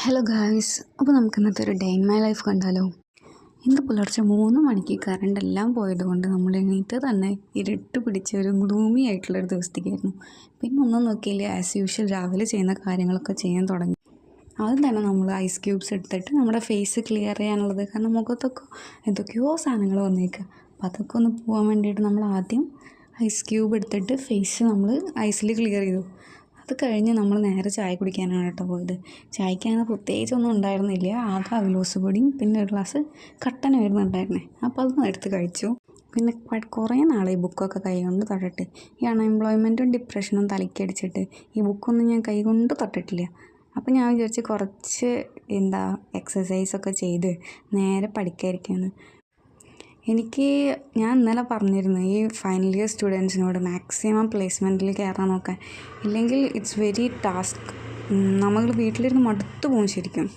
Hello guys, അപ്പോൾ നമുക്ക് ഇന്നത്തെ ഒരു ഡേ ഇൻ മൈ ലൈഫ് കണ്ടാലോ. ഇന്ന് പുലർച്ചെ 3 മണിക്ക് കറണ്ട് എല്ലാം പോയതുകൊണ്ട് നമ്മൾ എണീറ്റ് തന്നെ ഇരുട്ട് പിടിച്ച ഒരു ഗ്ലൂമി ആയിട്ടുള്ളൊരു ദിവസത്തേക്കായിരുന്നു. പിന്നെ ഒന്നും നോക്കിയില്ല, ആസ് യൂഷ്വൽ രാവിലെ ചെയ്യുന്ന കാര്യങ്ങളൊക്കെ ചെയ്യാൻ തുടങ്ങി. ആദ്യം തന്നെ നമ്മൾ ഐസ് ക്യൂബ്സ് എടുത്തിട്ട് നമ്മുടെ ഫേസ് ക്ലിയർ ചെയ്യാനുള്ളത്, കാരണം മുഖത്തൊക്കെ എന്തൊക്കെയോ സാധനങ്ങൾ വന്നേക്കുക. അപ്പോൾ അതൊക്കെ ഒന്ന് പോകാൻ വേണ്ടിയിട്ട് നമ്മൾ ആദ്യം ഐസ് ക്യൂബ് എടുത്തിട്ട് ഫേസ് നമ്മൾ ഐസിൽ ക്ലിയർ ചെയ്തു. അത് കഴിഞ്ഞ് നമ്മൾ നേരെ ചായ കുടിക്കാനാണ് കേട്ടോ പോയത്. ചായക്കങ്ങനെ പ്രത്യേകിച്ചൊന്നും ഉണ്ടായിരുന്നില്ല, ആകെ അവലോസ് പൊടിയും പിന്നെ ഒരു ഗ്ലാസ് കട്ടനായിരുന്നു ഉണ്ടായിരുന്നത്. അപ്പോൾ അതൊന്നും എടുത്ത് കഴിച്ചു. പിന്നെ കുറേ നാളെ ഈ ബുക്കൊക്കെ കൈ കൊണ്ട് തൊട്ടിട്ട്, ഈ അൺഎംപ്ലോയ്മെൻറ്റും ഡിപ്രഷനും തലയ്ക്കടിച്ചിട്ട് ഈ ബുക്കൊന്നും ഞാൻ കൈ കൊണ്ട് തൊട്ടിട്ടില്ല. അപ്പോൾ ഞാൻ വിചാരിച്ച് കുറച്ച് എക്സസൈസൊക്കെ ചെയ്ത് നേരെ പഠിക്കാതിരിക്കുകയാണ്. ഞാൻ ഇന്നലെ പറഞ്ഞിരുന്നു ഈ ഫൈനൽ ഇയർ സ്റ്റുഡൻസിനോട് മാക്സിമം പ്ലേസ്മെൻറ്റിൽ കയറാൻ നോക്കാൻ, ഇല്ലെങ്കിൽ ഇറ്റ്സ് വെരി ടാസ്ക്. നമ്മൾ വീട്ടിലിരുന്ന് മടുത്തു പോകും ശരിക്കും.